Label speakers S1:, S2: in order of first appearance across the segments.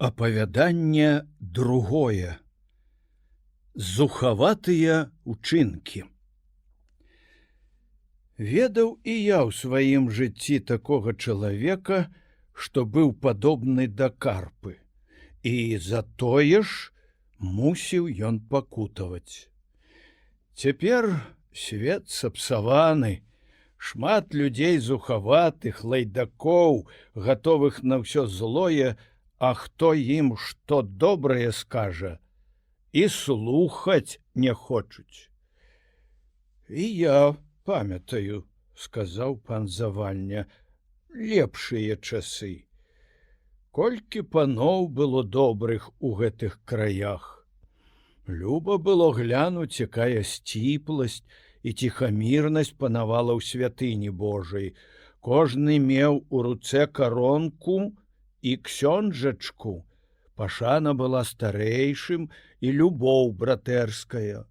S1: Апавяданне другое. Зухаватыя учынкі. Ведаў і я ў сваім жыцці такога чалавека, што быў падобны да карпы, і за тое ж мусіў ён пакутаваць. Цяпер свет сапсаваны, шмат людзей зухаватых, лайдакоў, гатовых на ўсё злое, а хто ім што добрае скажа, і слухаць не хочуць. І я памятаю, сказаў пан Завальня, лепшыя часы. Колькі паноў было добрых у гэтых краях. Люба было глянуць, якая сціпласць і ціхамірнасць панавала ў святыні Божай. Кожны меў у руцэ каронку і ксёнджачку, пашана была старэйшым і любоў братэрская.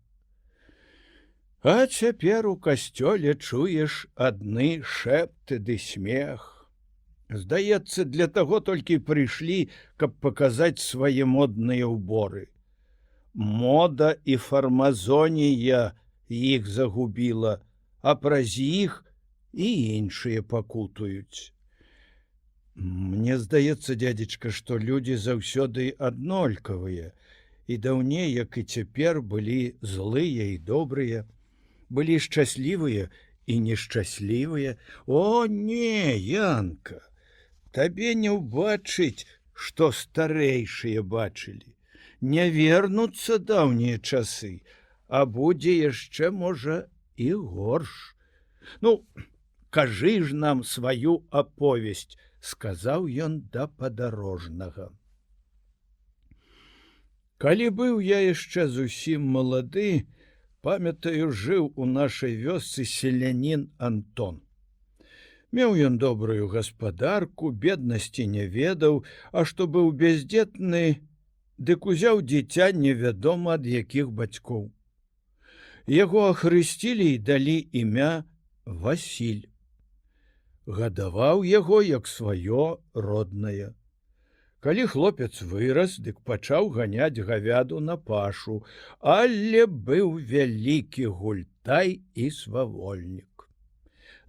S1: А цяпер у касцёле чуеш адны шэпты ды смех. Здаецца, для таго толькі прыйшлі, каб паказаць свае модныя ўборы. Мода і фармазонія іх загубіла, а праз іх і іншыя пакутуюць. Мне здаецца, дядзечка, што людзі заўсёды аднолькавыя, і даўней, як і цяпер, былі злыя і добрыя, былі шчаслівыя і нешчаслівыя. О, не, Янка, табе не ўбачыць, што старэйшыя бачылі. Не вернуцца даўнія часы, а будзе яшчэ, можа, і горш. Ну, кажы ж нам сваю аповесць, сказаў ён да падарожнага. Калі быў я яшчэ зусім малады, памятаю, жыў у нашай вёсцы селянін Антон. Меў ён добрую гаспадарку, беднасці не ведаў, а што быў бяздзетны, дык узяў дзіця невядома ад якіх бацькоў. Яго ахрысцілі і далі імя Васіль. Гадаваў яго як сваё роднае. Калі хлопец вырас, дык пачаў ганяць гавяду на пашу, але быў вялікі гультай і свавольнік.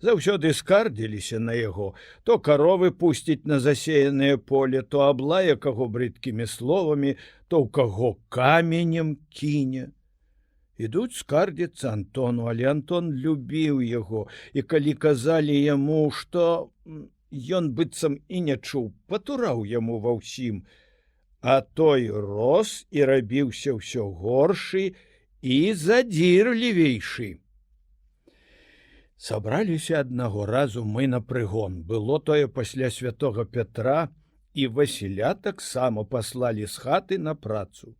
S1: Заўсёды скардзіліся на яго, то каровы пусціць на засеянае поле, то аблае каго брыдкімі словамі, то ў каго каменем кіне. Ідуць скардзіцца Антону, але Антон любіў яго, і калі казалі яму, што ён быццам і не чуў, патураў яму ва ўсім, а той рос і рабіўся ўсё горшы і задзірлівейшы. Сабраліся аднаго разу мы на прыгон. Было тое пасля святога Пятра, і Васіля таксама паслалі з хаты на працу.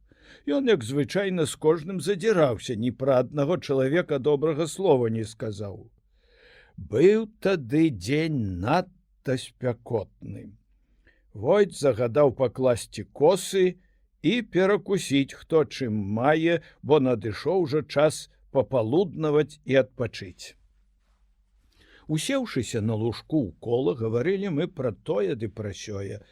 S1: Ён, як звычайна, з кожным задзіраўся, ні пра аднаго чалавека добрага слова не сказаў. Быў тады дзень надта спякотны. Войт загадаў пакласці косы і перакусіць, хто чым мае, бо надышоў жа час папалуднаваць і адпачыць. Усеўшыся на лужку ў кола, гаварылі мы пра тое ды пра сёе.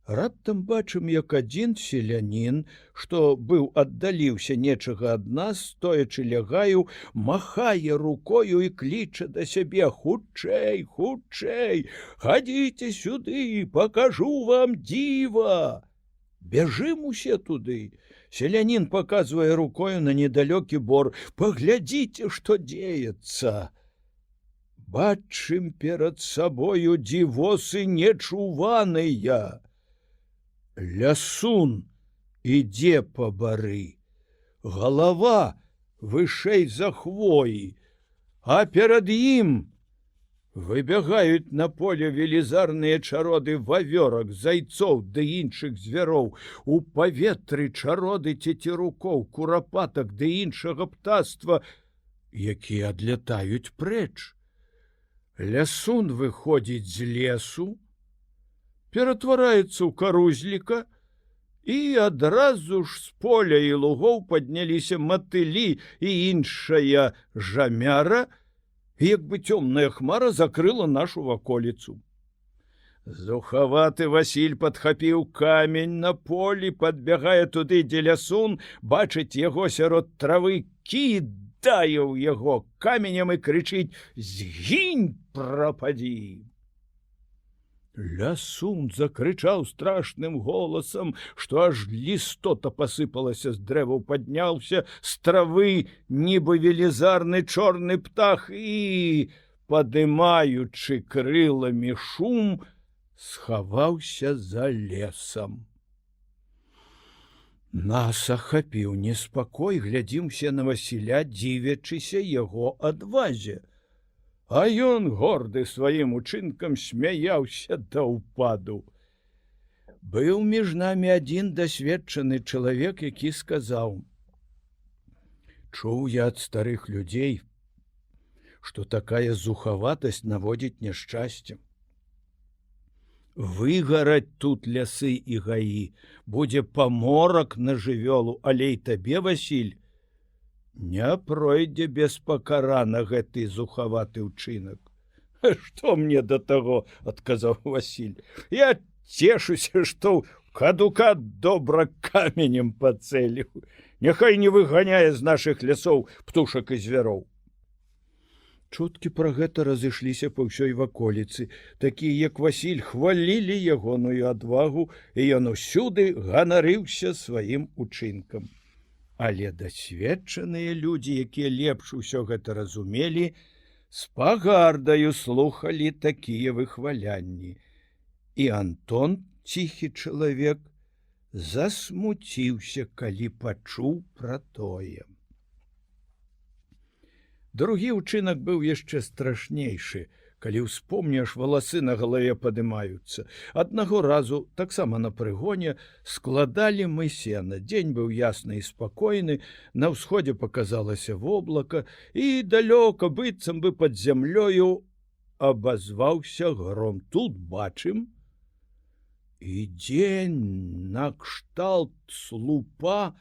S1: Раптам бачым, як адзін селянін, што быў аддаліўся нечага ад нас, стоячы ля гаю, махае рукою і кліча да сябе: «Хутчэй, хутчэй, хадзіце сюды, пакажу вам дзіва!» Бяжым усе туды. Селянін паказвае рукою на недалёкі бор: «Паглядзіце, што дзеецца!» Бачым перад сабою дзівосы нечуваныя. Лясун ідзе па бары, галава вышэй за хвоі, а перад ім выбягаюць на поле велізарныя чароды вавёрак, зайцоў ды іншых звяроў, у паветры чароды цецерукоў, курапатак ды іншага птаства, якія адлятаюць прэч. Лясун выходзіць з лесу, ператвараецца ў карузліка, і адразу ж з поля і лугоў падняліся матылі і іншая жамяра, як бы цёмная хмара закрыла нашу ваколіцу. Зухаваты Васіль падхапіў камень на полі, падбягае туды, дзе лясун, бачыць яго сярод травы, кідае ў яго каменем і крычыць: «Згінь, прападзі!» Лясун закрычаў страшным голасам, што аж лістота пасыпалася з дрэваў, падняўся з травы, нібы велізарны чорны птах, і, падымаючы крыламі шум, схаваўся за лесам. Нас ахапіў неспакой, глядзімся на Васіля, дзівячыся яго адвазе. А ён, горды сваім учынкам, смяяўся да ўпаду. Быў між намі адзін дасведчаны чалавек, які сказаў: «Чуў я ад старых людзей, што такая зухаватасць наводзіць няшчасце. Выгараць тут лясы і гаі, будзе паморак на жывёлу, але і табе, Васіль, не пройдзе без пакарана гэты зухаваты ўчынак». «Што мне да таго?» – адказаў Васіль. «Я цешуся, што кадука добра каменем пацэліў. Няхай не выганяе з нашых лясоў птушак і звяроў». Чуткі пра гэта разышліся па ўсёй ваколіцы. Такія, як Васіль, хвалілі ягоную адвагу, і ён усюды ганарыўся сваім учынкам. Але дасведчаныя людзі, якія лепш усё гэта разумелі, з пагардаю слухалі такія выхвалянні. І Антон, ціхі чалавек, засмуціўся, калі пачуў пра тое. Другі ўчынак быў яшчэ страшнейшы. Калі ўспомніш, валасы на галаве падымаюцца. Аднаго разу, таксама на прыгоне, складалі мы сена. Дзень быў ясны і спакойны, на ўсходзе паказалася воблака, і далёка, быццам бы пад зямлёю, абазваўся гром. Тут бачым, ідзе накшталт слупа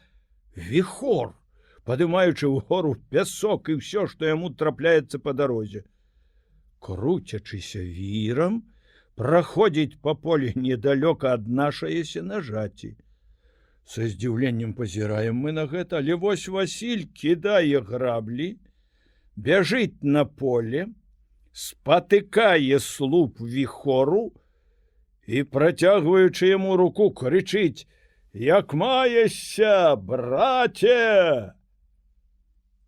S1: віхор, падымаючы ўгору пясок і ўсё, што яму трапляецца па дарозе. Круцячыся вірам, праходзіць па полі недалёка ад нашае сенажаці. Са здзіўленнем пазіраем мы на гэта, але вось Васіль кідае граблі, бяжыць на поле, спатыкае слуп віхору і, працягваючы яму руку, крычыць: «Як маешся, браце!»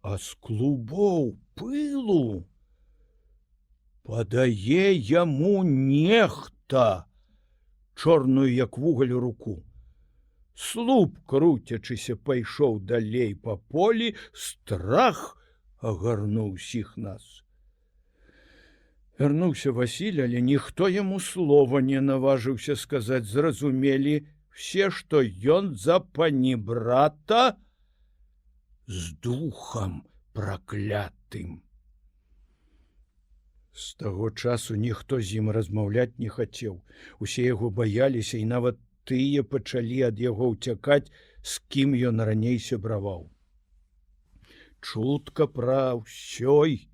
S1: А з клубоў пылу падае яму нехта чорную, як вугаль, руку. Слуп, круцячыся, пайшоў далей па полі, страх агарнуў усіх нас. Вярнуўся Васіль, але ніхто яму слова не наважыўся сказаць. Зразумелі все, што ён за панібрата з духам праклятым. З таго часу ніхто з ім размаўляць не хацеў. Усе яго баяліся, і нават тыя пачалі ад яго ўцякаць, з кім ён раней сябраваў. Чутка пра ўсёй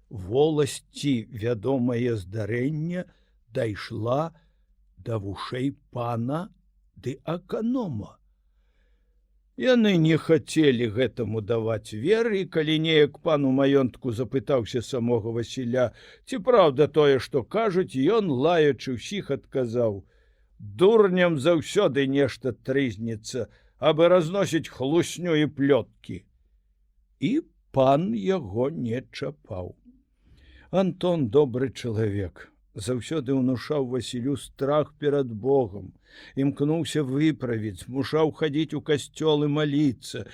S1: воласці вядомае здарэнне дайшла да вушэй пана ды аканома. Яны не хацелі гэтаму даваць веры, і калі неяк пан у маёнтку запытаўся самога Васіля, ці праўда тое, што кажуць, ён, лаючы ўсіх, адказаў: «Дурням заўсёды нешта трызніцца, абы разносіць хлусню і плёткі». І пан яго не чапаў. Антон добры чалавек, заўсёды ўнушаў Васілю страх перад Богам, імкнуўся выправіць, змушаў хадзіць у касцёл і маліцца.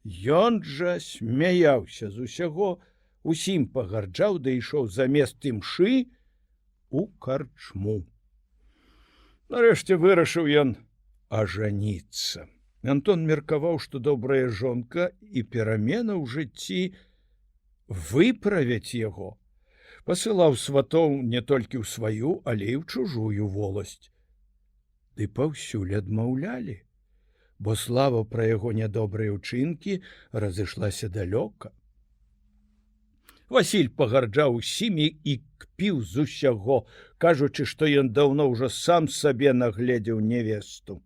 S1: Ён жа смяяўся з усяго, усім пагарджаў, да ішоў замест імшы у карчму. Нарэшце вырашыў ён ажаніцца. Антон меркаваў, што добрая жонка і перамена ў жыцці выправяць яго. Пасылаў сватоў не толькі ў сваю, але і ў чужую воласць. Ды паўсюль адмаўлялі, бо слава пра яго нядобрыя ўчынкі разышлася далёка. Васіль пагарджаў усімі і кпіў з усяго, кажучы, што ён даўно ўжо сам сабе нагледзеў невесту,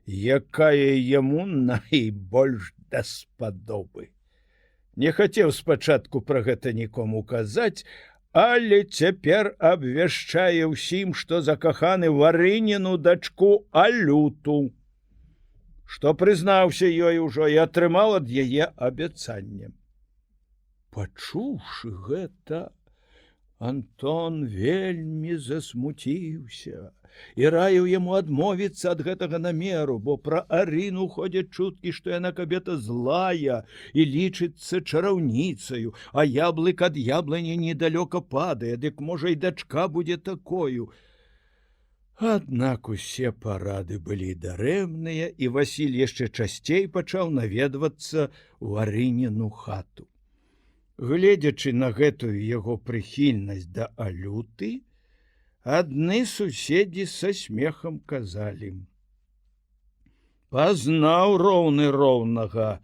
S1: якая яму найбольш даспадобы. Не хацеў спачатку пра гэта нікому казаць, але цяпер абвяшчае ўсім, што закаханы Варыніну дачку Алюту, што прызнаўся ёй ужо і атрымаў ад яе абяцанне. Пачуўшы гэта, Антон вельмі засмуціўся і раіў яму адмовіцца ад гэтага намеру, бо пра Арыну ходзяць чуткі, што яна кабета злая і лічыцца чараўніцаю, а яблык ад яблыні недалёка падае, дык можа і дачка будзе такою. Аднак усе парады былі дарэмныя, і Васіль яшчэ часцей пачаў наведвацца ў Арыніну хату. Гледзячы на гэтую яго прыхільнасць да Алюты, адны суседзі са смехам казалі: «Пазнаў роўны роўнага,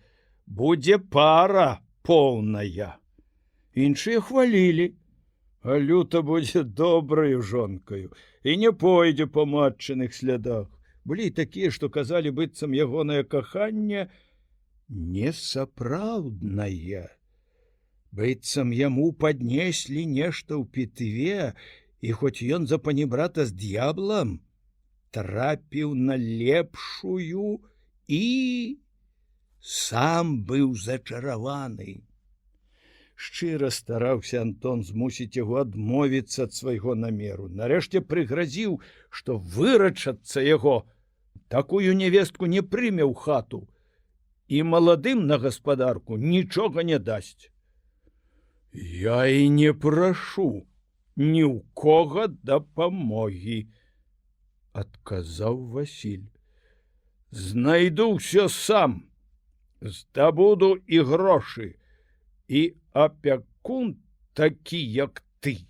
S1: будзе пара поўная». Іншыя хвалілі: «Алюта будзе добраю жонкаю і не пойдзе па матчыных слядах». Былі такія, што казалі, быццам ягонае каханне несапраўднае. Быццам яму паднеслі нешта ў пітве, і хоць ён за панібрата з д'яблам, трапіў на лепшую і сам быў зачараваны. Шчыра стараўся Антон змусіць яго адмовіцца ад свайго намеру. Нарэшце прыгразіў, што вырачацца яго, такую невестку не прыме ў хату і маладым на гаспадарку нічога не дасць. «Я і не прашу ні ў кога дапамогі», — адказаў Васіль. «Знайду ўсё сам, здабуду і грошы, і апякун такі, як ты.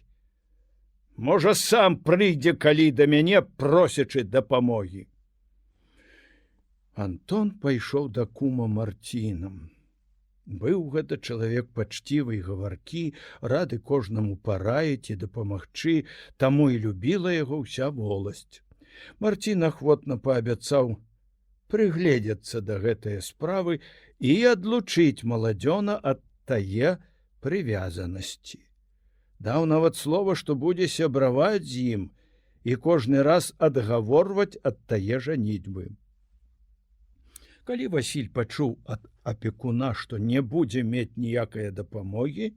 S1: Можа, сам прыйдзе калі да мяне, просячы дапамогі». Антон пайшоў да кума Марціна. Быў гэта чалавек пачцівы і гаваркі, рады кожнаму параіць і дапамагчы, таму і любіла яго ўся воласць. Марцін ахвотна паабяцаў прыгледзецца да гэтае справы і адлучыць маладзёна ад тае прывязанасці. Даў нават слова, што будзе сябраваць з ім і кожны раз адгаворваць ад тае жаніцьбы. Калі Васіль пачуў ад апекуна, што не будзе мець ніякае дапамогі,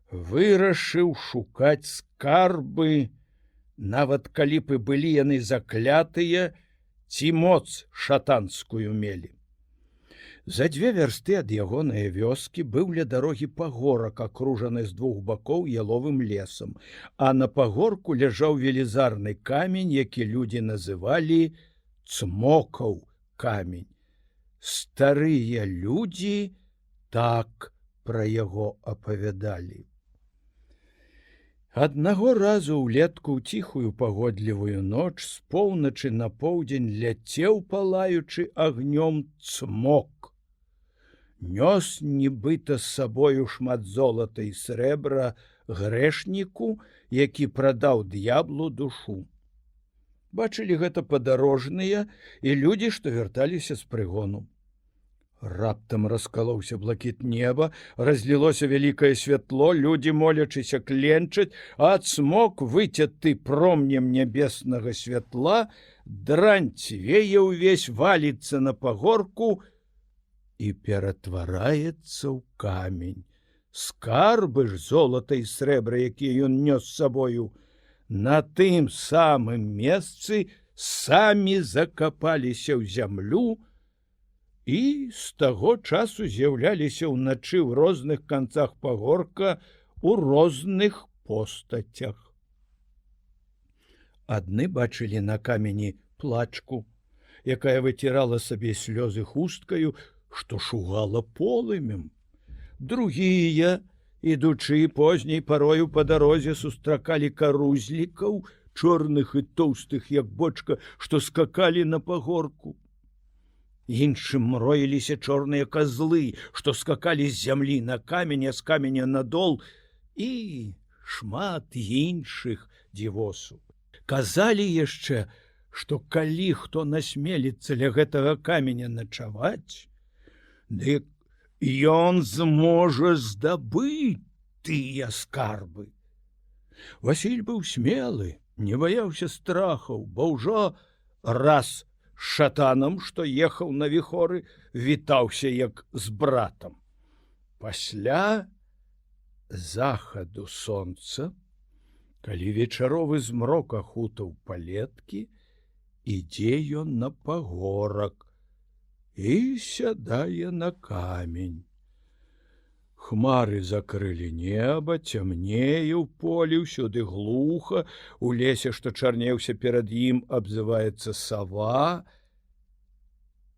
S1: вырашыў шукаць скарбы, нават калі б і былі яны заклятыя ці моц шатанскую мелі. За 2 вярсты ад ягонае вёскі быў ля дарогі пагорак, акружаны з 2 бакоў яловым лесам, а на пагорку ляжаў велізарны камень, які людзі называлі Цмокаў камень. Старыя людзі так пра яго апавядалі. Аднаго разу ўлетку ў ціхую пагодлівую ноч з поўначы на поўдзень ляцеў, палаючы агнём, цмок. Нёс нібыта з сабою шмат золата і срэбра грэшніку, які прадаў д'яблу душу. Бачылі гэта падарожныя і людзі, што вярталіся з прыгону. Раптам раскалоўся блакіт неба, разлілося вялікае святло, людзі, молячыся, кленчаць, а цмок, выцяты промнем нябеснага святла, дранцвее ўвесь, валіцца на пагорку і ператвараецца ў камень. Скарбы ж золата і срэбра, якія ён нёс з сабою, на тым самым месцы самі закапаліся ў зямлю і з таго часу з'яўляліся ўначы ў розных канцах пагорка у розных постацях. Адны бачылі на камені плачку, якая выцірала сабе слёзы хусткаю, што шугала полымем. Другія, ідучы позняй парою па дарозе, сустракалі карузлікаў, чорных і тоўстых, як бочка, што скакалі на пагорку. Іншым роіліся чорныя казлы, што скакалі з зямлі на камень, а з каменя на дол, і шмат іншых дзівосу. Казалі яшчэ, што калі хто насмеліцца ля гэтага каменя начаваць, дык ён зможа здабыць тыя скарбы. Васіль быў смелы, не баяўся страхаў, бо ўжо раз з шатанам, што ехаў на віхоры, вітаўся як з братам. Пасля захаду сонца, калі вечаровы змрок ахутаў палеткі, ідзе ён на пагорак і сядае на камень. Хмары закрылі неба, цямнее ў полі, ўсюды глуха, у лесе, што чарнеўся перад ім, абзываецца сава.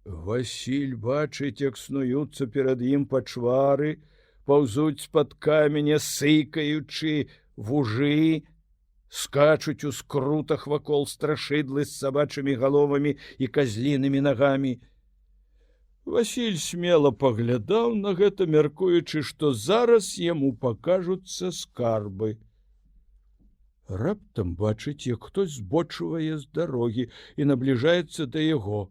S1: Васіль бачыць, як снуюцца перад ім пачвары, паўзуць з-пад каменя, сыкаючы вужы, скачуць у скрутах вакол страшыдлы з сабачымі галовамі і казлінымі нагамі. Васіль смела паглядаў на гэта, мяркуючы, што зараз яму пакажуцца скарбы. Раптам бачыць, як хтось збочвае з дарогі і набліжаецца да яго.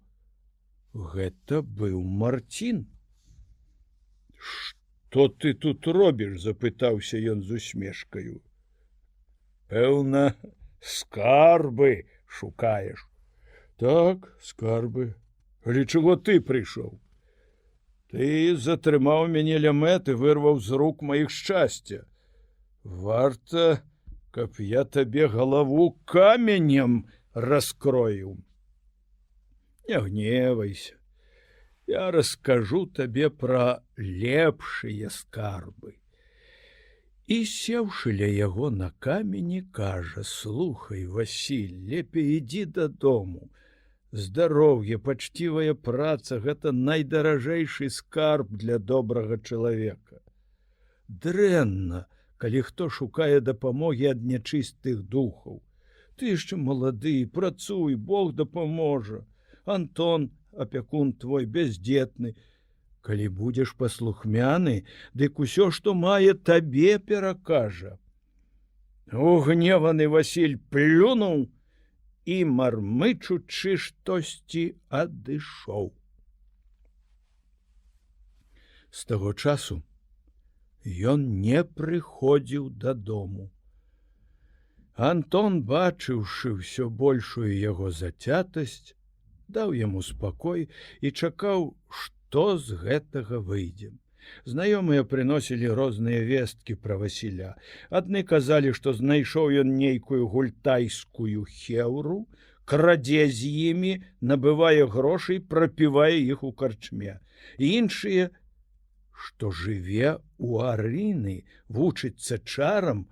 S1: Гэта быў Марцін. «Што ты тут робіш?» — запытаўся ён з усмешкаю. «Пэўна, скарбы шукаеш». «Так, скарбы. Але чаго ты прыйшоў? Ты затрымаў мяне ля мэты, вырваў з рук маіх шчасця. Варта, каб я табе галаву каменем раскроіў. Не гневайся, я раскажу табе пра лепшыя скарбы». І, сеўшы ля яго на камені, кажа: «Слухай, Васіль, лепей ідзі дадому. Здароўе, пачцівая праца — гэта найдаражэйшы скарб для добрага чалавека. Дрэнна, калі хто шукае дапамогі ад нячыстых духаў. Ты яшчэ малады, працуй, Бог дапаможа. Антон, апякун твой, бяздзетны. Калі будзеш паслухмяны, дык усё, што мае, табе перакажа». Угневаны Васіль плюнуў і, мармычучы штосьці, адышоў. З таго часу ён не прыходзіў дадому. Антон, бачыўшы ўсё большую яго зацятасць, даў яму спакой і чакаў, што з гэтага выйдзе. Знаёмыя прыносілі розныя весткі пра Васіля. Адны казалі, што знайшоў ён нейкую гультайскую хеўру, крадзе з імі, набывае грошай, прапівае іх у карчме. Іншыя, што жыве ў Арыны, вучыцца чарам,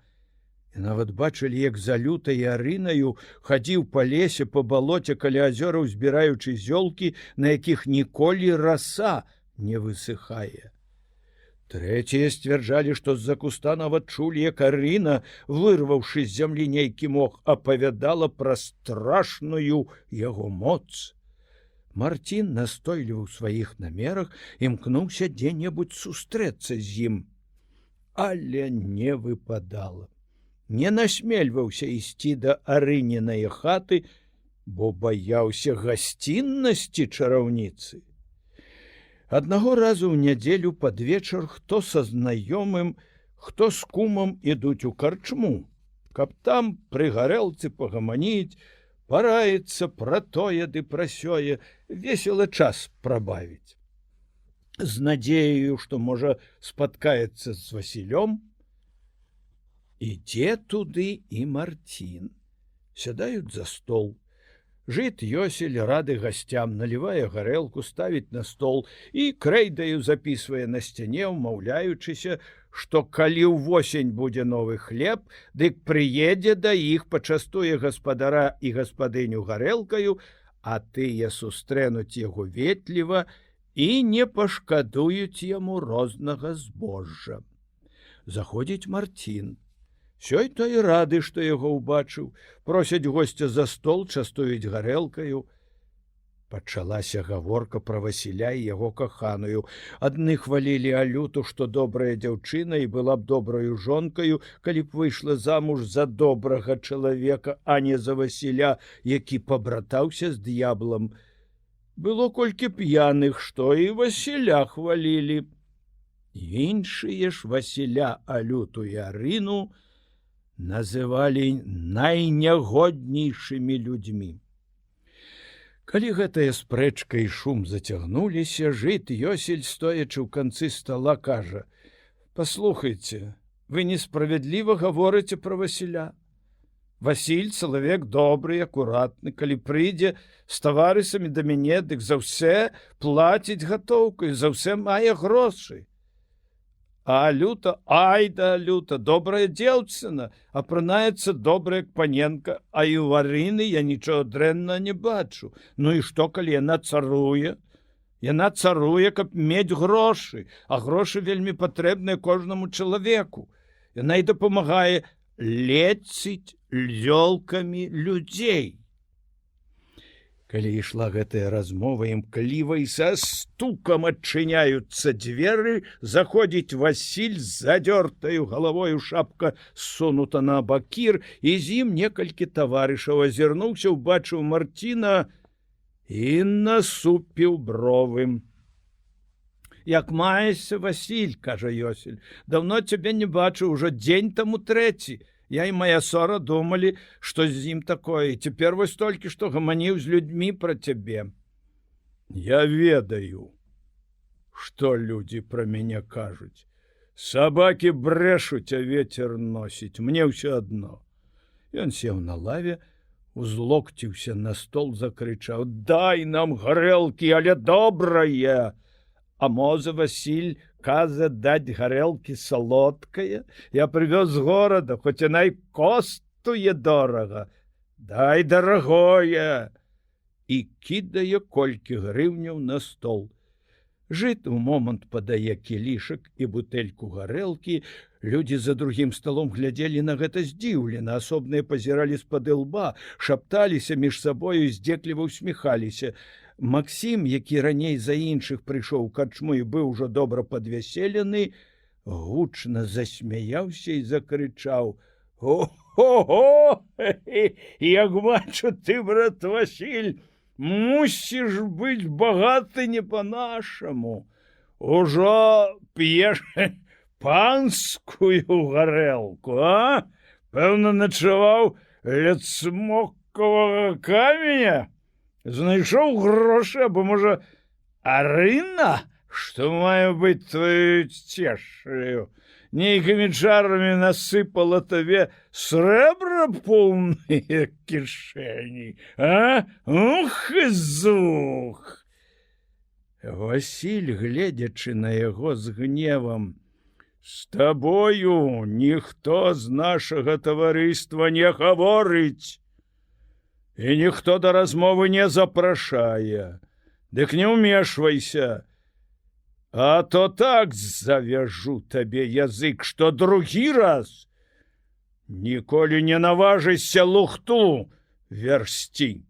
S1: і нават бачылі, як за лютай Арынаю хадзіў па лесе, па балоце каля азёраў, збіраючы зёлкі, на якіх ніколі раса не высыхае. Трэція сцвярджалі, што з-за куста нават чулі, як Арына, вырваўшы з зямлі нейкі мох, апавядала пра страшную яго моц. Марцін, настойлівы ў сваіх намерах, імкнуўся дзе-небудзь сустрэцца з ім, але не выпадала. Не насмельваўся ісці да Арынінае хаты, бо баяўся гасціннасці чараўніцы. Аднаго разу ў нядзелю пад вечар хто са знаёмым, хто з кумам ідуць у карчму, каб там пры гарэлцы пагаманіць, параіцца пра тое ды пра сёе, весела час прабавіць. З надзеяю, што, можа, спаткаецца з Васілём, ідзе туды і Марцін. Сядаюць за стол. Жыт Ёсель рады гасцям, налівае гарэлку, ставіць на стол і крэйдаю запісвае на сцяне, умаўляючыся, што калі ўвосень будзе новы хлеб, дык прыедзе да іх, пачастуе гаспадара і гаспадыню гарэлкаю, а тыя сустрэнуць яго ветліва і не пашкадуюць яму рознага збожжа. Заходзіць Марцін. Сёй той рады, што яго ўбачыў, просяць госця за стол, частуюць гарэлкаю. Пачалася гаворка пра Васіля і яго каханую. Адны хвалілі Алюту, што добрая дзяўчына і была б добраю жонкаю, калі б выйшла замуж за добрага чалавека, а не за Васіля, які пабратаўся з д'яблам. Было колькі п'яных, што і Васіля хвалілі. Іншыя ж Васіля, Алюту і Арыну называлі найнягоднейшымі людзьмі. Калі гэтая спрэчка і шум зацягнуліся, жыд Ёсель, стоячы ў канцы стола, кажа: «Паслухайце, вы несправядліва гаворыце пра Васіля. Васіль чалавек добры, акуратны, калі прыйдзе з таварысамі да мяне, дык за ўсё плаціць гатоўкай, за ўсё мае грошы. А Алюта, ай да Алюта, добрая дзеўчына, апранаецца добрая паненка, а і ў Арыны я нічога дрэнна не бачу. Ну і што, калі яна царуе? Яна царуе, каб мець грошы, а грошы вельмі патрэбныя кожнаму чалавеку. Яна і дапамагае леціць лёлкамі людзей». Калі ішла гэтая размова, імкліва і са стукам адчыняюцца дзверы, заходзіць Васіль з задзёртаю галавою, шапка ссунута на бакір, і з ім некалькі таварышаў. Азірнуўся, убачыў Марціна і насупіў бровы. «Як маешся, Васіль?» – кажа Ёсель. «Даўно цябе не бачыў, ужо дзень таму трэці. Я і моя сора думалі, што з ім такое, і цяпер вось толькі што гаманіў з людзьмі пра цябе». «Я ведаю, што людзі пра мяне кажуць. Сабакі брэшуць, а вецер носіць. Мне ўсё адно». Ён сеў на лаве, узлокціўся на стол, закрычаў: «Дай нам гарэлкі, але добрае! А можа, Васіль каза даць гарэлкі салодкае? Я прывёз з горада, хоць яна і коштуе дорага. Дай дарагое!» І кідае колькі грыўняў на стол. Жыд у момант падае кілішак і бутэльку гарэлкі. Людзі за другім сталом глядзелі на гэта здзіўлена, асобныя пазіралі з-пад лба, шапталіся між сабою, здзекліва ўсміхаліся. Максім, які раней за іншых прыйшоў у карчму і быў ужо добра падвяселены, гучна засмяяўся і закрычаў: «О-хо-хо! Як бачу, ты, брат Васіль, мусіш быць багаты не па-нашаму. Ужо п'еш панскую гарэлку, а? Пэўна, начаваў ля цмокавага каменя? Знайшоў грошы, або, можа, Арына, што мае быць твою цешаю, нейкімі чарамі насыпала табе срэбра поўныя кішэні, а? Ух і зух!» Васіль, гледзячы на яго з гневам: «З табою ніхто з нашага таварыства не гаворыць. І ніхто да размовы не запрашае. Дык не ўмешвайся, а то так завяжу табе язык, што другі раз ніколі не наважышся лухту версці.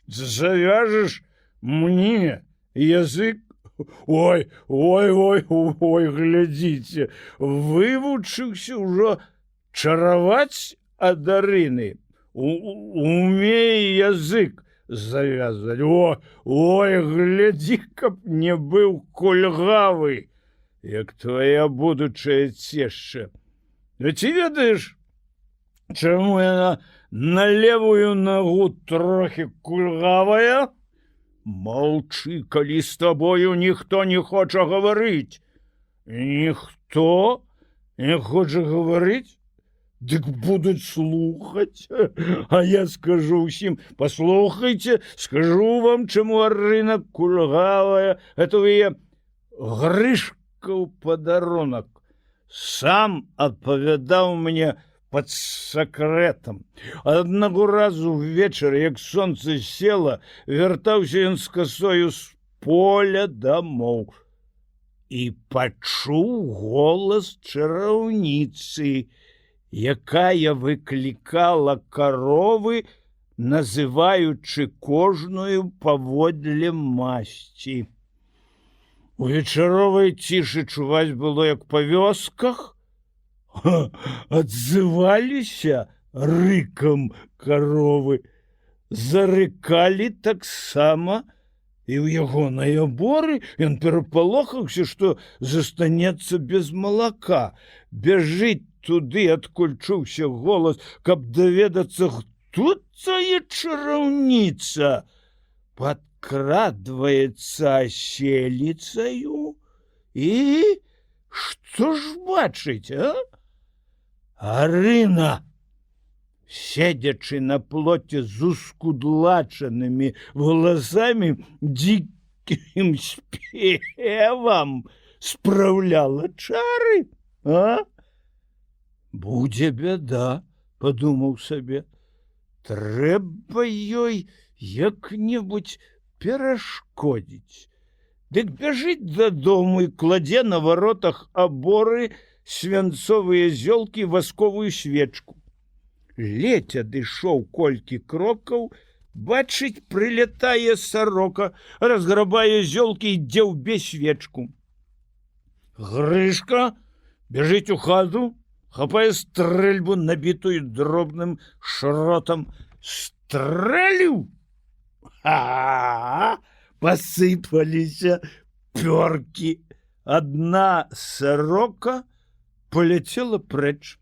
S1: Завяжаш мне язык? Ой, глядзіце, вывучыўся ўжо чараваць ад Арыны. Умей язык завязать. Ой, гляди, каб не быў кульгавы, як твоя будучая цешча. Ці ведаеш, чаму яна на левую ногу трохі кульгавая? Молчы, калі з тобою ніхто не хоча гаварыць. Ніхто не хоча гаварыць? Дык будуць слухаць, а я скажу ўсім: «Паслухайце, скажу вам, чаму Арына кульгавая. Это вы Грышка ў падарунак сам апавядаў мне пад сакрэтам. Аднаго разу ўвечары, як сонца села, вяртаўся ён з касою з поля дамоў і пачуў голас чараўніцы, якая выклікала каровы называючы кожную паводле масці. У вечаровай цішы чуваць было, як па вёсках адзываліся рыкам каровы, зарыкалі таксама і ў ягонай аборы. Ён перапалохаўся, што застанецца без малака. Бяжыць туды, адкуль чуўся голас, каб даведацца, хто цая чараўніца. Падкрадваецца аселіцаю і што ж бачыць, а? Арына, седзячы на плоце з ускудлачанымі валасамі, дзікім спевам спраўляла чары, а? Будзе бяда, падумаў сабе. Трэба ёй як-небудзь перашкодзіць. Дык бяжыць дадому і кладзе на варотах аборы свянцовыя зёлкі, васковую свечку. Ледзь адышоў колькі крокаў, бачыць, прылятае сарока, разграбае зёлкі, ідзе ўбе свечку. Грышка бяжыць у хату, хапае стрэльбу, набітую дробным шротам. Стрэліў! Пасыпаліся пёркі. Адна сарока поляцела прэч.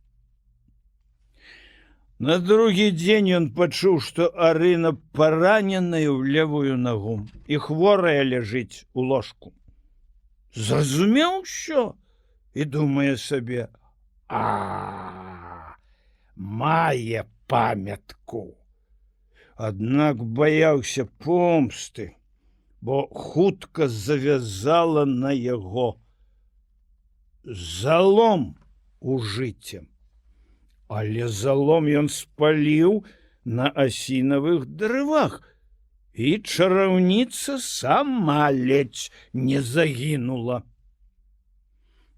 S1: На другі дзень ён пачуў, што Арына параненая ў левую нагу і хворая ляжыць у ложку. Зразумеў усё і думае сабе: мае памятку. Аднак баяўся помсты, бо хутка завязала на яго залом у жыцці. Але залом ён спаліў на асінавых дрывах, і чараўніца сама ледзь не загінула.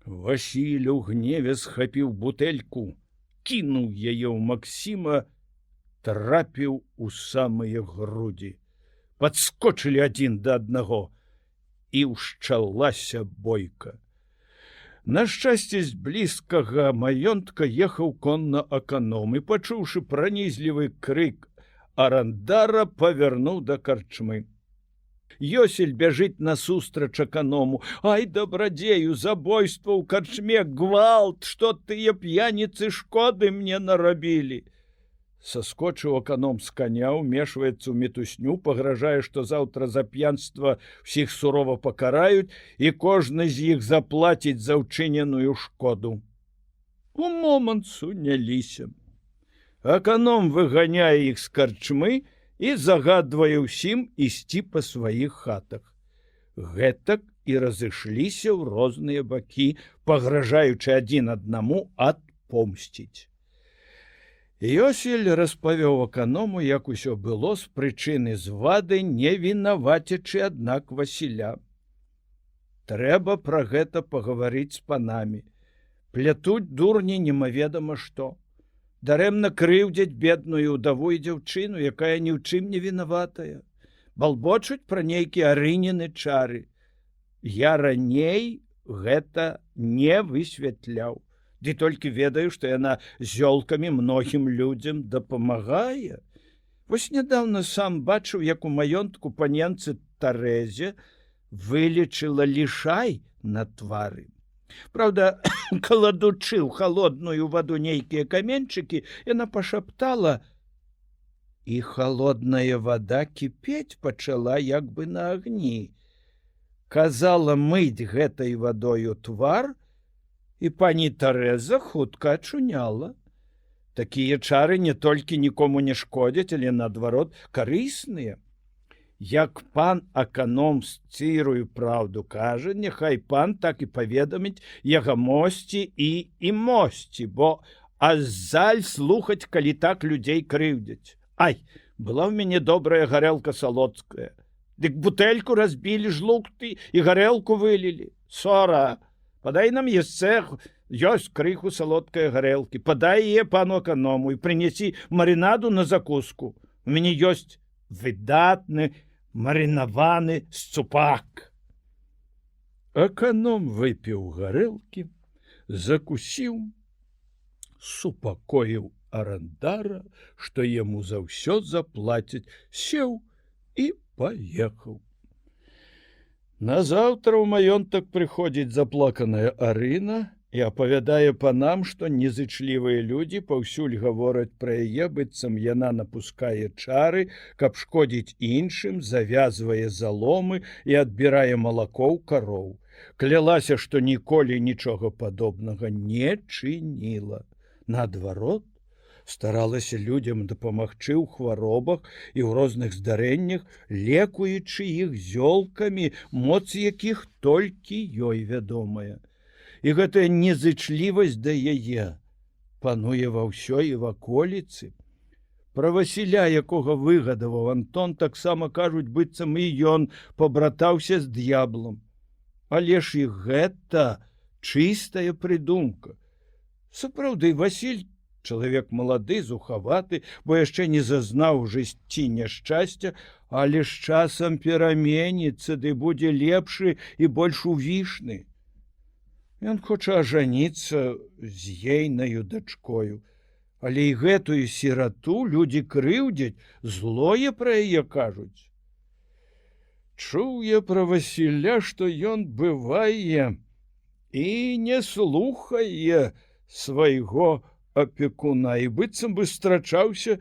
S1: Васіль у гневе схапіў бутэльку, кінуў яе ў Максіма, трапіў у самыя грудзі. Падскочылі адзін да аднаго, і ўшчалася бойка. На шчасце, з блізкага маёнтка ехаў конна аканом і, пачуўшы пранізлівы крык арандара, павярнуў да карчмы. Ёсель бяжыць насустрач аканому: «Ай, дабрадзею, забойства ў карчме, гвалт, што тыя п'яніцы шкоды мне нарабілі!» Саскочыў аканом з каня, умешваецца ў мітусню, пагражае, што заўтра за п'янства ўсіх сурова пакараюць, і кожны з іх заплаціць за ўчыненую шкоду. У момант суняліся. Аканом выганяе іх з карчмы і загадвае ўсім ісці па сваіх хатах. Гэтак і разышліся ў розныя бакі, пагражаючы адзін аднаму адпомсціць. Ёсель распавёў аканому, як усё было з прычыны звады, не вінавацячы, аднак, Васіля. Трэба пра гэта пагаварыць з панамі. Плятуць дурні немаведама што. Дарэмна крыўдзяць бедную ўдаву і дзяўчыну, якая ні ў чым не вінаватая. Балбочуць пра нейкія Арыніны чары. Я раней гэта не высвятляў. Ды толькі ведаю, што яна зёлкамі многім людзям дапамагае. Вось нядаўна сам бачыў, як у маёнтку паненцы Тарэзе вылечыла лішай на твары. Праўда, каладучы ў халодную ваду нейкія каменьчыкі, яна пашаптала, і халодная вада кіпець пачала як бы на агні. Казала мыць гэтай вадою твар, і пані Тарэза хутка ачуняла. Такія чары не толькі нікому не шкодзяць, але, наадварот, карысныя. Як пан аканом з цырую праўду кажа, няхай пан так і паведаміць ягамосці і імосці, бо азаль слухаць, калі так людзей крыўдзяць. Ай, была ў мяне добрая гарэлка салодская. Дык бутэльку разбілі жлукты і гарэлку вылілі. Сора! Падай нам яшчэ, ёсць крыху салодкай гарэлкі, падай яе пану аканому і прынясі марынаду на закуску. У мяне ёсць выдатны марынаваны сцупак. Аканом выпіў гарэлкі, закусіў, супакоіў арандара, што яму за ўсё заплацяць, сеў і паехаў. Назаўтра ў маёнтак прыходзіць заплаканая Арына і апавядае панам, што незычлівыя людзі паўсюль гавораць пра яе, быццам яна напускае чары, каб шкодзіць іншым, завязвае заломы і адбірае малако ў кароў. Клялася, што ніколі нічога падобнага не чыніла. Наадварот, старалася людзям дапамагчы ў хваробах і ў розных здарэннях, лекуючы іх зёлкамі, моц якіх толькі ёй вядомая. І гэтая незычлівасць да яе пануе ва ўсёй і ваколіцы. Пра Васіля, якога выгадаваў Антон, таксама кажуць, быццам і ён пабратаўся з д'яблам. Але ж і гэта чыстая прыдумка. Сапраўды, Васіль чалавек малады, зухаваты, бо яшчэ не зазнаў у жыцці няшчасця, але з часам пераменіцца, ды будзе лепшы і больш увішны. Ён хоча ажаніцца з ейнаю дачкою, але і гэтую сірату людзі крыўдзяць, злое пра яе кажуць. Чуў я пра Васіля, што ён бывае і не слухае свайго апекуна, і быццам бы страчаўся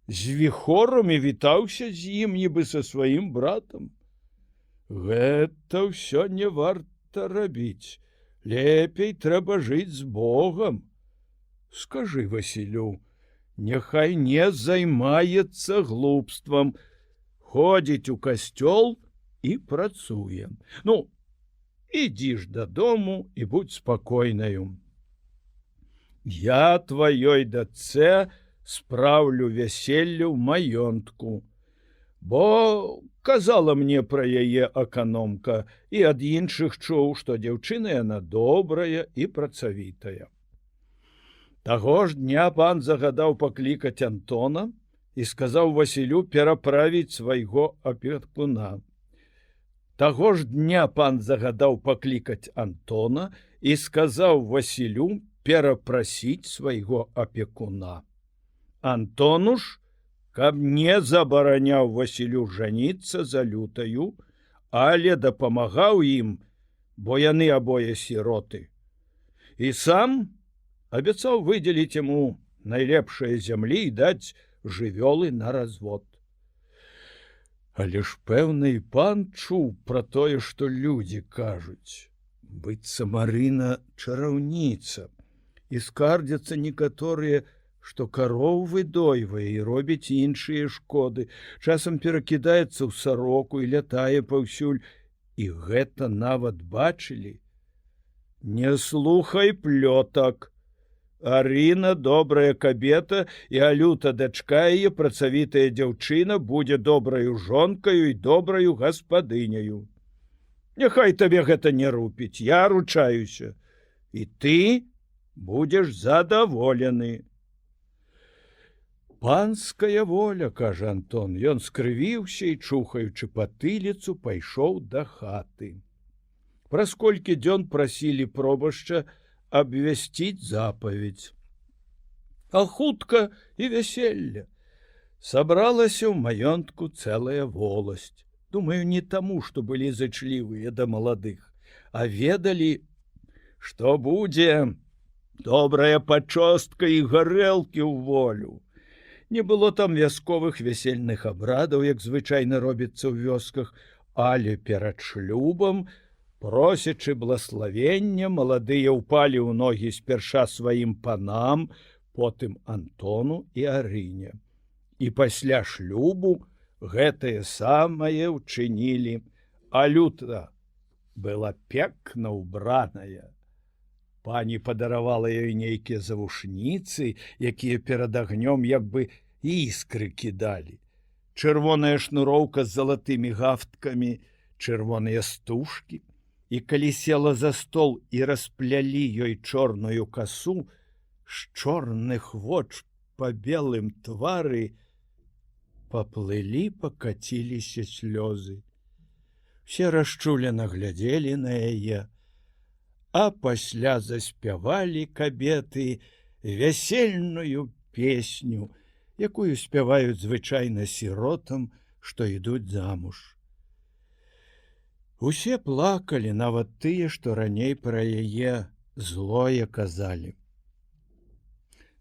S1: з віхорам і вітаўся з ім, нібы са сваім братам. Гэта ўсё не варта рабіць. Лепей трэба жыць з Богам. Скажы Васілю, няхай не займаецца глупствам, ходзіць у касцёл і працуе. Ну, ідзі ж дадому і будь спакойнаю. Я тваёй дачцэ спраўлю вяселле ў маёнтку, бо казала мне пра яе аканомка, і ад іншых чуў, што дзяўчына яна добрая і працавітая. Таго ж дня пан загадаў паклікаць Антона і сказаў Васілю пераправіць свайго апекуна. Таго ж дня пан загадаў паклікаць Антона і сказаў Васілю перапрасіць свайго апекуна. Антону ж, каб не забараняў Васілю жаніцца за лютаю, але дапамагаў ім, бо яны абое сіроты. І сам абяцаў выдзеліць яму найлепшае зямлі і даць жывёлы на развод. Але ж пэўны пан чуў пра тое, што людзі кажуць, быццам Марына чараўніца, і скардзяцца некаторыя, што кароў выдойвае і робіць іншыя шкоды, часам перакідаецца ў сароку і лятае паўсюль, і гэта нават бачылі. Не слухай плётак. Арына добрая кабета, і Алюта дачка яе, працавітая дзяўчына, будзе добраю жонкаю і добраю гаспадыняю. Няхай табе гэта не рупіць, я ручаюся, і ты будзеш задаволены. Панская воля, кажа Антон. Ён скрывіўся і, чухаючы патыліцу, пайшоў да хаты. Праз колькі дзён прасілі пробашча абвясціць запаведь. А хутка і вяселле. Сабралася ў маёнтку цэлая воласць. Думаю, не таму, што былі зачлівыя да маладых, а ведалі, што будзе добрая пачостка і гарэлкі ў волю. Не было там вясковых вясельных абрадаў, як звычайна робіцца ў вёсках, але перад шлюбам, просячы блаславення, маладыя ўпалі ў ногі спярша сваім панам, потым Антону і Арыне. І пасля шлюбу гэтае самае ўчынілі. Алюта была пекна ўбраная. Пані падаравала ёй нейкія завушніцы, якія перад агнём як бы іскры кідалі. Чырвоная шнуроўка з залатымі гафткамі, чырвоныя стужкі. І калі села за стол і расплялі ёй чорную касу, з чорных воч па белым твары паплылі, пакаціліся слёзы. Все расчулена глядзелі на яе, а пасля заспявалі кабеты вясельную песню, якую спяваюць звычайна сіротам, што ідуць замуж. Усе плакалі, нават тыя, што раней пра яе злое казалі.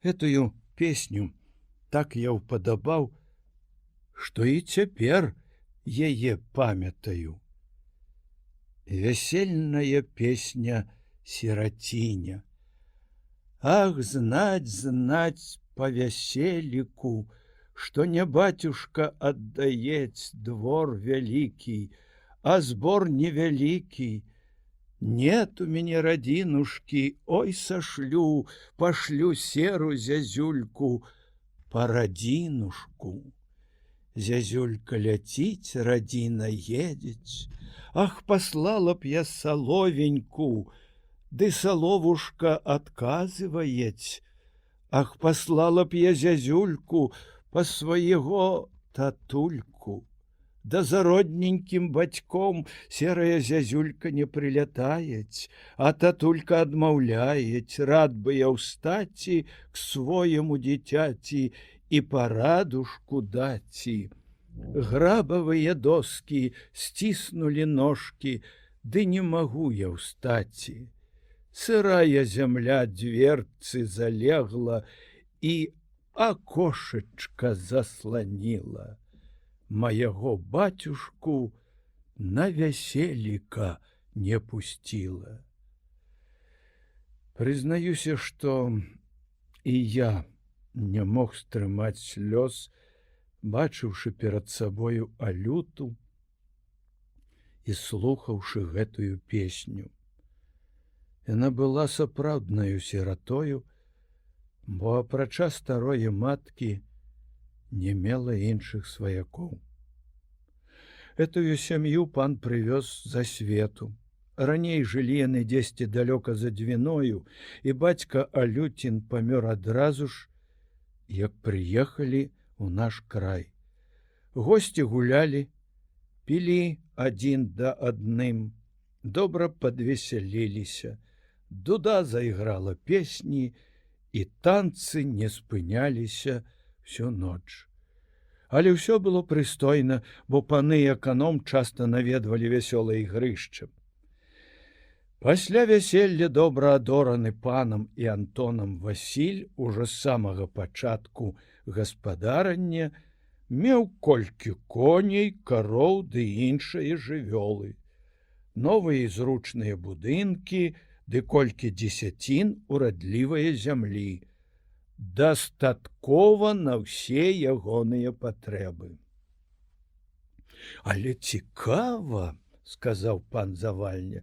S1: Гэтую песню так я ўпадабаў, што і цяпер яе памятаю. Вясельная песня сиротиня. Ах, знать по веселику, что не батюшка отдаеть двор великий, а сбор невеликий. Нет у меня родинушки, ой, пошлю серу зязюльку по родинушку. Зязюлька летить, родина едет. Ах, послала б я соловеньку, ды соловушка отказывает. Ах, послала б я зязюльку по своего татульку. Да за родненьким батьком серая зязюлька не прилетает, а татулька отмаўляет. Рад бы я устати к своему дитяти и порадушку дати. Грабовые доски стиснули ножки, да не могу я устати. Сырая земля дверцы залегла и окошечко заслонила. Моего батюшку на веселика не пустила. Признаюся, что и я не мог стрымаць слёз, бачыўшы перад сабою Алюту і слухаўшы гэтую песню. Яна была сапраўднаю сіратою, бо апрача старое маткі не мела іншых сваякоў. Этую сям'ю пан прывёз за свету. Раней жылі яны дзесьці далёка за Двіною, і бацька Алюцін памёр адразу ж, як прыехалі у наш край. Госці гулялі, пілі адзін да адным, добра падвесяліліся. Дуда зайграла песні, і танцы не спыняліся всю ноч. Але ўсё было прыстойна, бо паны і аканом часта наведвалі вясёлае ігрышча. Пасля вяселля добра адораны панам і Антонам Васіль ужо з самага пачатку гаспадарання меў колькі коней, кароў ды іншыя жывёлы, новыя зручныя будынкі ды колькі дзесяцін урадлівае зямлі, дастаткова на ўсе ягоныя патрэбы. Але цікава, сказаў пан Завальня,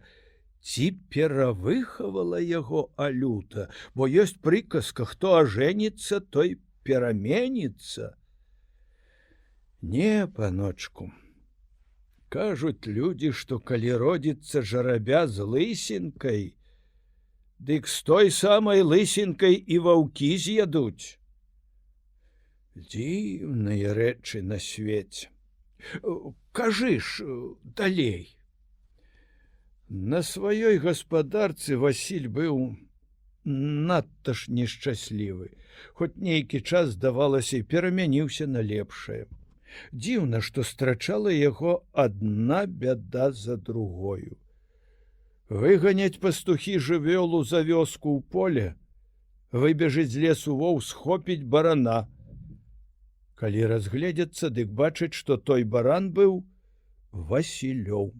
S1: ці перавыхавала яго Алюта, бо ёсць прыказка, хто ажэніцца, той пераменіцца. Не, паночку. Кажуць людзі, што калі родзіцца жарабя з лысінкай, дык з той самай лысінкай і ваўкі з'ядуць. Дзіўныя рэчы на свеце. Кажы ж далей. На сваёй гаспадарцы Васіль быў надта ж нешчаслівы, хоць нейкі час, здавалася, і перамяніўся на лепшае. Дзіўна, што страчала яго адна бяда за другою. Выганяць пастухі жывёлу за вёску ў поле, выбежыць з лесу воў, схопіць барана. Калі разгледзяцца, дык бачыць, што той баран быў Васілёў.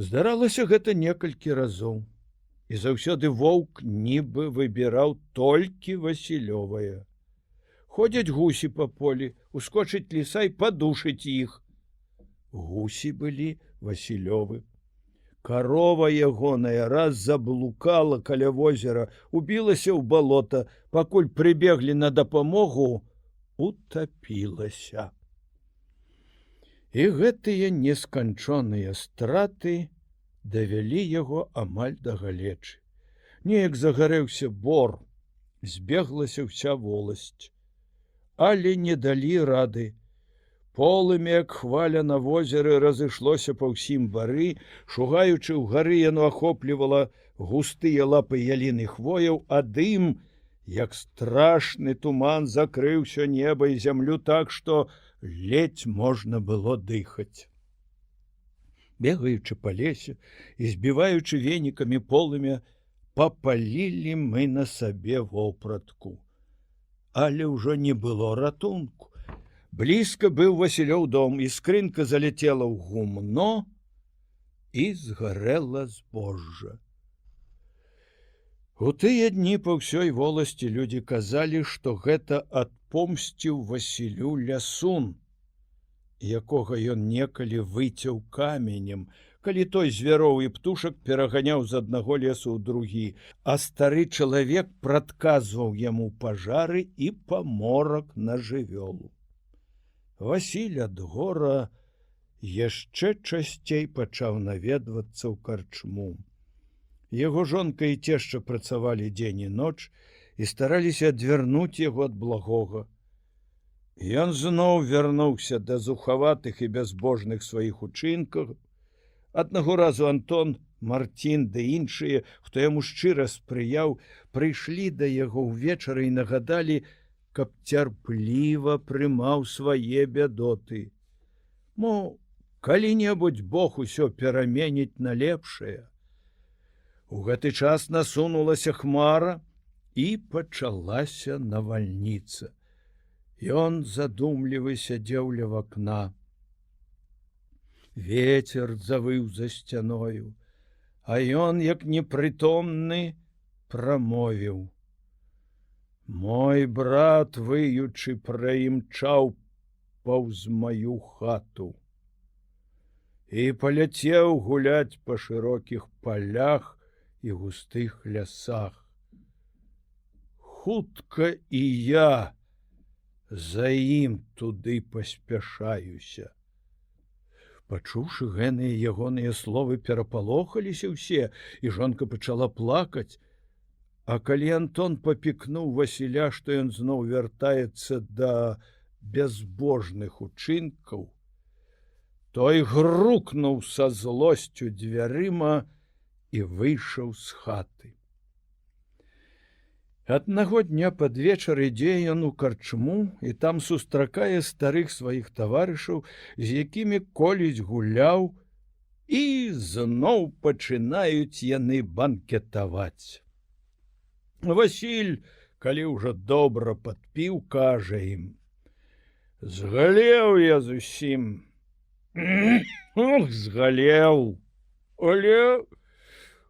S1: Здаралася гэта некалькі разоў, і заўсёды воўк нібы выбіраў толькі Васілёвае. Ходзяць гусі па полі, ускочыць ліса і падушыць іх. Гусі былі Васілёвы. Карова ягоная раз заблукала каля возера, убілася ў балота, пакуль прыбеглі на дапамогу, утапілася. І гэтыя несканчоныя страты давялі яго амаль да галечы. Неяк загарэўся бор, збеглася ўся воласць. але не далі рады. Полымя, як хваля на возеры, разышлося па ўсім бары, шугаючы ўгары яно ахоплівала густыя лапы ялін і хвояў, а дым, як страшны туман, закрыўся неба і зямлю так, што ледзь можна было дыхаць. Бегаючы па лесе і збіваючы венікамі полымя, папалілі мы на сабе вопратку. Але ўжо не было ратунку. Блізка быў Васілёў дом, і скрынка заляцела ў гумно і згарэла збожжа. У тыя дні па ўсёй воласці людзі казалі, што гэта адпомсціў Васілю лясун, якога ён некалі выцяў каменем, калі той звяроў і птушак пераганяў з аднаго лесу ў другі, а стары чалавек прадказваў яму пажары і паморак на жывёлу. Васіль ад гора яшчэ часцей пачаў наведвацца ў карчму. Яго жонка і цешча працавалі дзень і ноч і стараліся адвярнуць яго ад благога. Ён зноў вярнуўся да зухаватых і бязбожных сваіх учынкаў. Аднаго разу Антон, Марцін ды іншыя, хто яму шчыра спрыяў, прыйшлі да яго ўвечары і нагадалі, каб цярпліва прымаў свае бядоты. Мо, калі-небудзь Бог усё пераменіць на лепшае. У гэты час насунулася хмара і пачалася навальніца. Ён задумлівы сядзеў ля вакна. Вецер завыў за сцяною, а ён, як непрытомны, прамовіў: «Мой брат, выючы, праімчаў паўз маю хату і паляцеў гуляць па шырокіх палях і густых лясах. Хутка і я за ім туды паспяшаюся». Пачуўшы гэныя ягоныя словы, перапалохаліся ўсе, і жонка пачала плакаць. А калі Антон папікнуў Васіля, што ён зноў вяртаецца да бязбожных учынкаў, той грукнуў са злосцю дзвярыма і выйшаў з хаты. Аднаго дня пад вечар ідзе ён у карчму і там сустракае старых сваіх таварышаў, з якімі колісь гуляў, і зноў пачынаюць яны банкетаваць. Васіль, калі ўжо добра падпіў, кажа ім: «Згалеў я зусім, згалеў, але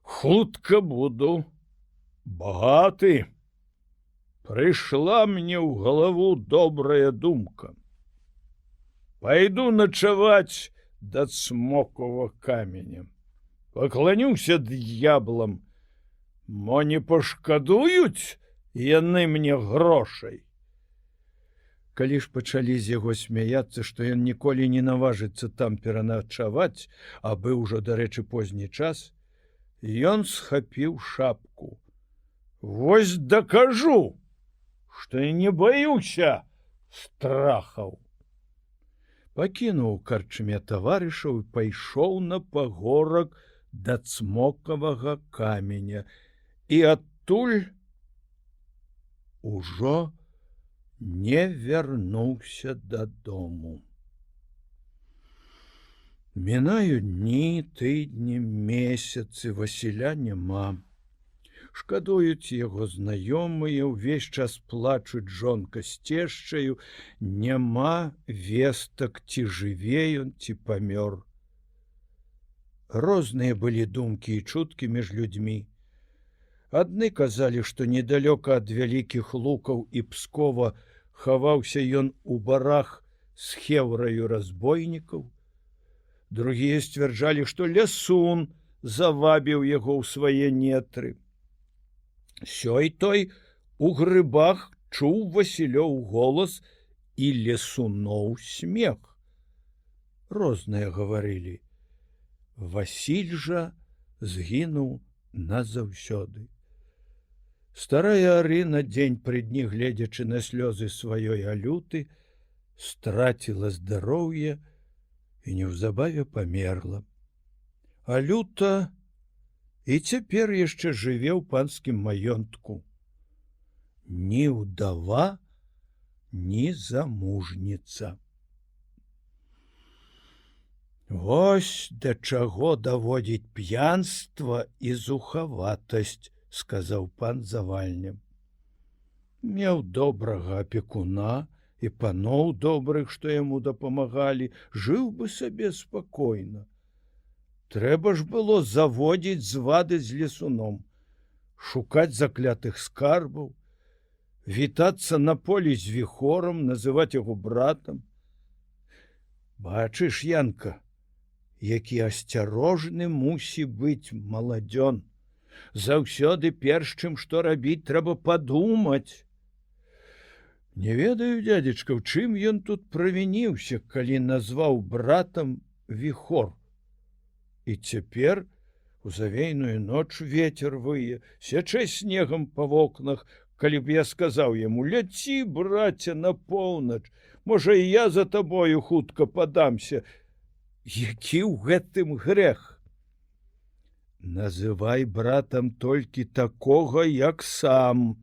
S1: хутка буду багаты. Прыйшла мне ў галаву добрая думка. Пайду начаваць да Цмокова каменя. Пакланюся д'яблам, мо не пашкадуюць яны мне грошай». Калі ж пачалі з яго смяяцца, што ён ніколі не наважыцца там пераначаваць, а быў ужо, дарэчы, позні час, ён схапіў шапку. «Вось дакажу, што я не баюся страхаў». Пакінуў карчме таварышаў і пайшоў на пагорак да Цмокавага каменя, і адтуль ужо не вярнуўся дадому. Мінаюць дні, тыдні, месяцы, Васіля няма. Шкадуюць яго знаёмыя, увесь час плачуць жонка з цешчаю, няма вестак, ці жыве ён, ці памёр. Розныя былі думкі і чуткі між людзьмі. Адны казалі, што недалёка ад вялікіх лукаў і Пскова хаваўся ён у барах з хеўраю разбойнікаў. Другія сцвярджалі, што лясун завабіў яго ў свае нетры. Сёй той у грыбах чуў Васілёў голас і лесуноў смех. Розныя гаварылі. Васіль жа згінуў назаўсёды. Старая Арына, дзень пры дні гледзячы на слёзы сваёй Алюты, страціла здароўе і неўзабаве памерла. Алюта і цяпер яшчэ жыве ў панскім маёнтку. Ні ўдава, ні замужніца. Вось да чаго даводзіць п'янства і зухаватасць, сказаў пан Завальня. Меў добрага апекуна і паноў добрых, што яму дапамагалі, жыў бы сабе спакойна. Трэба ж было заводзіць звады з лесуном, шукаць заклятых скарбаў, вітацца на полі з віхорам, называць яго братам. Бачыш, Янка, які асцярожны мусі быць маладзён. Заўсёды перш чым што рабіць, трэба падумаць. Не ведаю, дзядзечка, ў чым ён тут правініўся, калі назваў братам віхор. І цяпер у завейную ноч вецер вые, сячэ снегам па вокнах, калі б я сказаў яму: ляці, браце, на поўнач, можа, і я за табою хутка падамся. Які ў гэтым грэх? Называй братам толькі такога, як сам.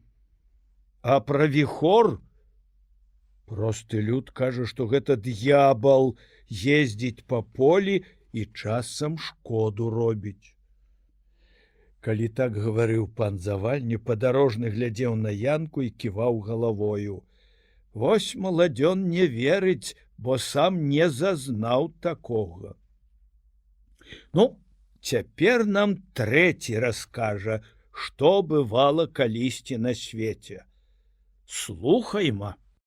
S1: А пра віхор? Просты люд кажа, што гэта д'ябал ездзіць па полі і часам шкоду робіць. Калі так гаварыў пан Завальня, падарожны глядзеў на Янку і ківаў галавою. Вось маладзён не верыць, бо сам не зазнаў такога. Ну, цяпер нам трэці раскажа, што бывала калісьці на свеце. Слухайма.